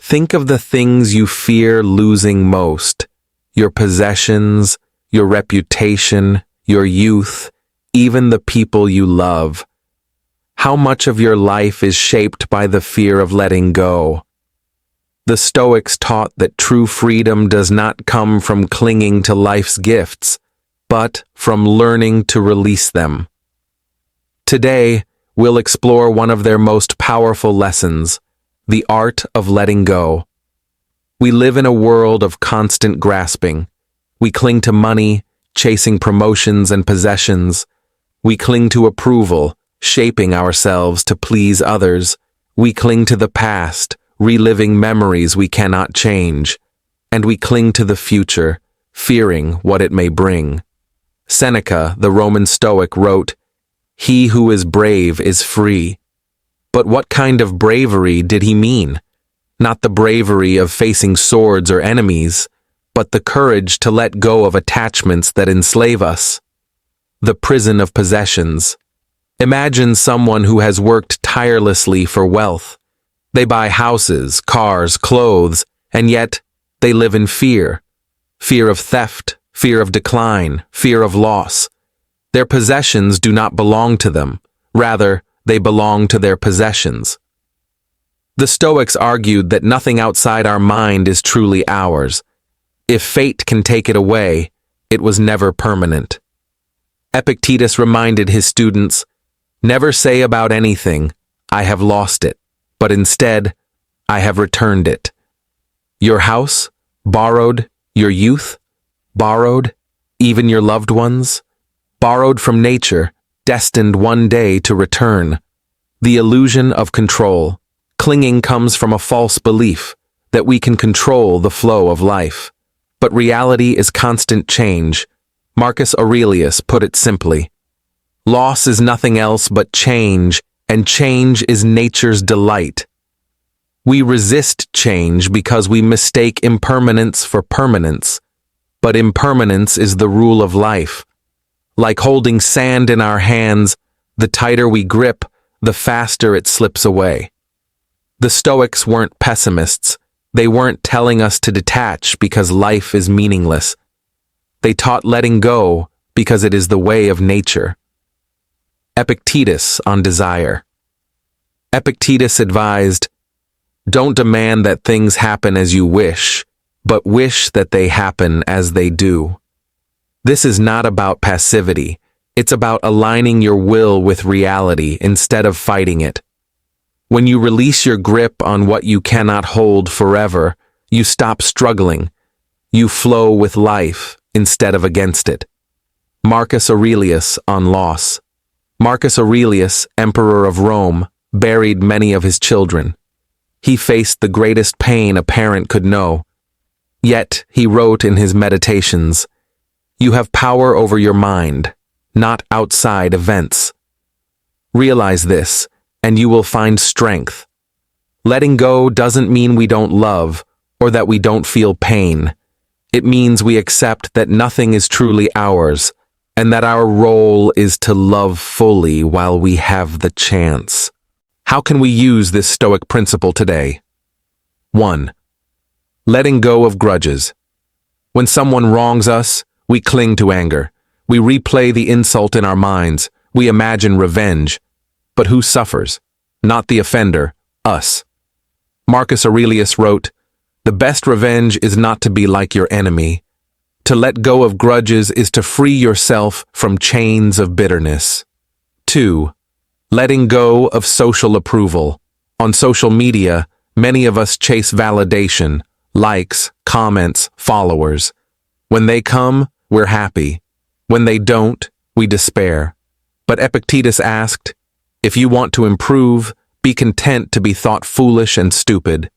Think of the things you fear losing most: your possessions, your reputation, your youth, even the people you love. How much of your life is shaped by the fear of letting go? The Stoics taught that true freedom does not come from clinging to life's gifts, but from learning to release them. Today, we'll explore one of their most powerful lessons: the art of letting go. We live in a world of constant grasping. We cling to money, chasing promotions and possessions. We cling to approval, shaping ourselves to please others. We cling to the past, reliving memories we cannot change. And we cling to the future, fearing what it may bring. Seneca, the Roman Stoic, wrote, "He who is brave is free." But what kind of bravery did he mean? Not the bravery of facing swords or enemies, but the courage to let go of attachments that enslave us. The prison of possessions. Imagine someone who has worked tirelessly for wealth. They buy houses, cars, clothes, and yet they live in fear. Fear of theft, fear of decline, fear of loss. Their possessions do not belong to them. Rather, they belong to their possessions. The Stoics argued that nothing outside our mind is truly ours. If fate can take it away, it was never permanent. Epictetus reminded his students, "Never say about anything, 'I have lost it,' but instead, 'I have returned it.' Your house, borrowed; your youth, borrowed; even your loved ones, borrowed from nature, destined one day to return. The illusion of control. Clinging comes from a false belief that we can control the flow of life. But reality is constant change. Marcus Aurelius put it simply. Loss is nothing else but change, and change is nature's delight. We resist change because we mistake impermanence for permanence. But impermanence is the rule of life. Like holding sand in our hands, the tighter we grip, the faster it slips away. The Stoics weren't pessimists. They weren't telling us to detach because life is meaningless. They taught letting go because it is the way of nature. Epictetus on desire. Epictetus advised, "Don't demand that things happen as you wish, but wish that they happen as they do." This is not about passivity. It's about aligning your will with reality instead of fighting it. When you release your grip on what you cannot hold forever, you stop struggling. You flow with life instead of against it. Marcus Aurelius on loss. Marcus Aurelius, emperor of Rome, buried many of his children. He faced the greatest pain a parent could know. Yet, he wrote in his meditations, "You have power over your mind, not outside events." Realize this, and you will find strength. Letting go doesn't mean we don't love or that we don't feel pain. It means we accept that nothing is truly ours and that our role is to love fully while we have the chance. How can we use this Stoic principle today? 1. Letting go of grudges. When someone wrongs us, we cling to anger. We replay the insult in our minds. We imagine revenge. But who suffers? Not the offender, us. Marcus Aurelius wrote, "The best revenge is not to be like your enemy. To let go of grudges is to free yourself from chains of bitterness." 2. Letting go of social approval. On social media, many of us chase validation, likes, comments, followers. When they come, we're happy. When they don't, we despair. But Epictetus asked, "If you want to improve, be content to be thought foolish and stupid.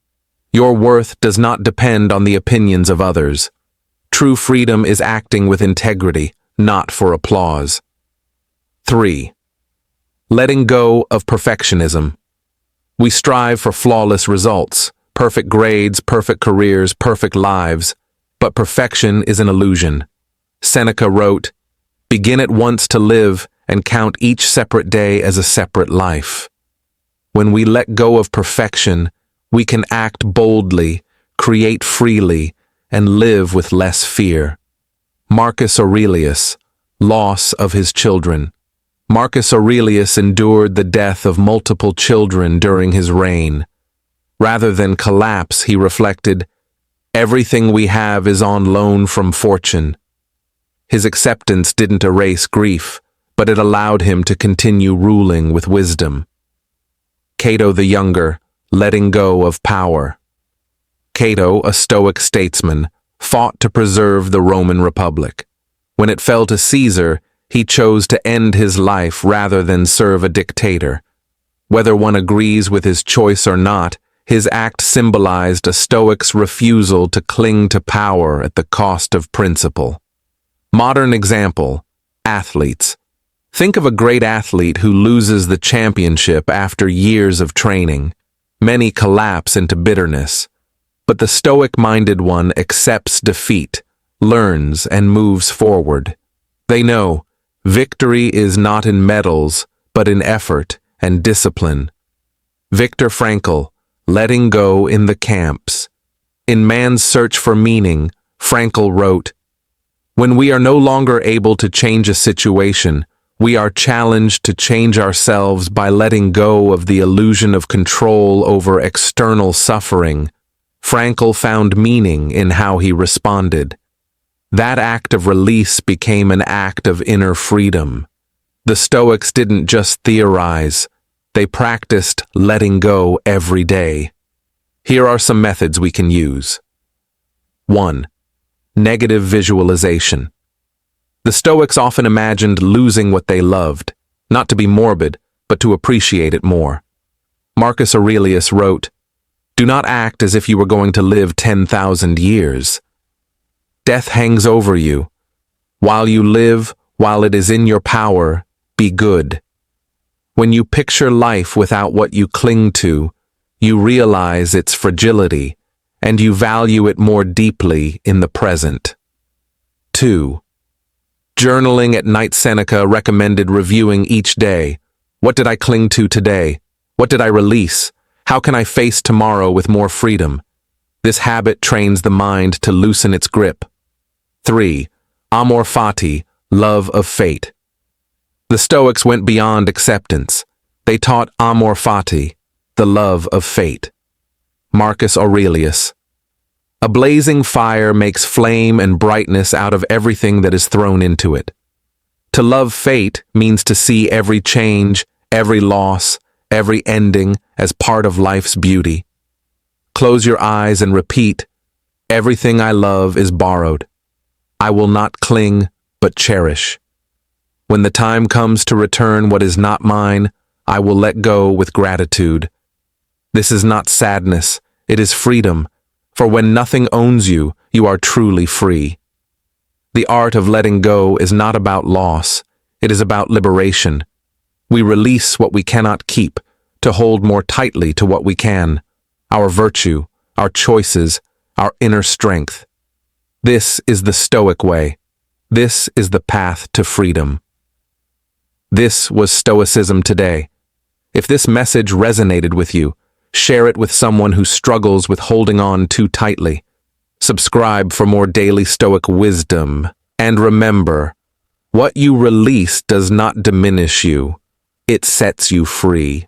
Your worth does not depend on the opinions of others. True freedom is acting with integrity, not for applause." 3. Letting go of perfectionism. We strive for flawless results, perfect grades, perfect careers, perfect lives, but perfection is an illusion. Seneca wrote, "Begin at once to live and count each separate day as a separate life." When we let go of perfection, we can act boldly, create freely, and live with less fear. Marcus Aurelius, loss of his children. Marcus Aurelius endured the death of multiple children during his reign. Rather than collapse, he reflected, "Everything we have is on loan from fortune." His acceptance didn't erase grief, but it allowed him to continue ruling with wisdom. Cato the Younger, letting go of power. Cato, a Stoic statesman, fought to preserve the Roman Republic. When it fell to Caesar, he chose to end his life rather than serve a dictator. Whether one agrees with his choice or not, his act symbolized a Stoic's refusal to cling to power at the cost of principle. Modern example, athletes. Think of a great athlete who loses the championship after years of training. Many collapse into bitterness. But the Stoic-minded one accepts defeat, learns, and moves forward. They know victory is not in medals, but in effort and discipline. Viktor Frankl, letting go in the camps. In Man's Search for Meaning, Frankl wrote, "When we are no longer able to change a situation, we are challenged to change ourselves by letting go of the illusion of control over external suffering." Frankl found meaning in how he responded. That act of release became an act of inner freedom. The Stoics didn't just theorize, they practiced letting go every day. Here are some methods we can use. 1. Negative visualization. The Stoics often imagined losing what they loved, not to be morbid, but to appreciate it more. Marcus Aurelius wrote, "Do not act as if you were going to live 10,000 years. Death hangs over you. While you live, while it is in your power, be good." When you picture life without what you cling to, you realize its fragility, and you value it more deeply in the present. 2. Journaling at night. Seneca recommended reviewing each day. What did I cling to today? What did I release? How can I face tomorrow with more freedom? This habit trains the mind to loosen its grip. 3. Amor fati, love of fate. The Stoics went beyond acceptance. They taught amor fati, the love of fate. Marcus Aurelius. A blazing fire makes flame and brightness out of everything that is thrown into it. To love fate means to see every change, every loss, every ending as part of life's beauty. Close your eyes and repeat, "Everything I love is borrowed. I will not cling, but cherish. When the time comes to return what is not mine, I will let go with gratitude." This is not sadness, it is freedom, for when nothing owns you, you are truly free. The art of letting go is not about loss, it is about liberation. We release what we cannot keep to hold more tightly to what we can, our virtue, our choices, our inner strength. This is the Stoic way. This is the path to freedom. This was Stoicism today. If this message resonated with you, share it with someone who struggles with holding on too tightly. Subscribe for more daily Stoic wisdom. And remember, what you release does not diminish you. It sets you free.